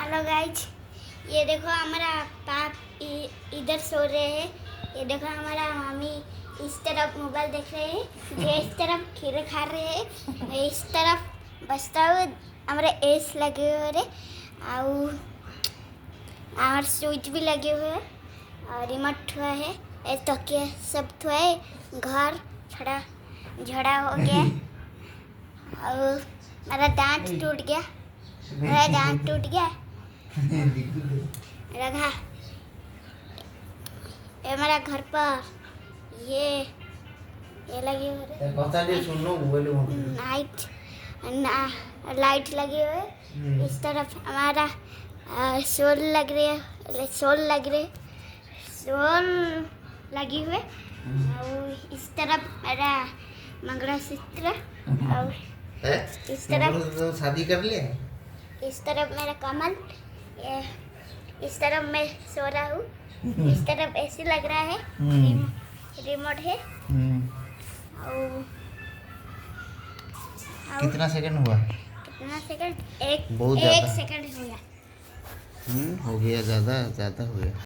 Hello guys, ये देखो हमारा पाप इधर सो रहे हैं। ये देखो हमारा मम्मी इस तरफ मोबाइल देख रहे हैं, ये इस तरफ खीर खा रहे हैं, ये इस तरफ बसता हुए हमारे एस लगे हुए रे और स्विच भी लगे हुए हैं और रिमोट हुआ है। ये तकिया सब हुआ है, घर थोड़ा झड़ा हो गया और मेरा दांत टूट गया, मेरा दांत टूट गया रखा। ये मेरा घर पर ये लगे हुए लाइट लगी हुई। इस तरफ हमारा शोल लग रही है, शोल लगी हुए और इस तरफ मेरा मंगलसूत्र और इस तरफ शादी कर लिया। इस तरफ मेरा कमल, ये इस तरफ मैं सो रहा हूँ, इस तरफ ऐसे लग रहा है, रिमोट है। और कितना सेकंड हुआ? कितना सेकंड? एक बहुत एक ज़्यादा। सेकंड हो गया। हो गया, ज़्यादा हो गया।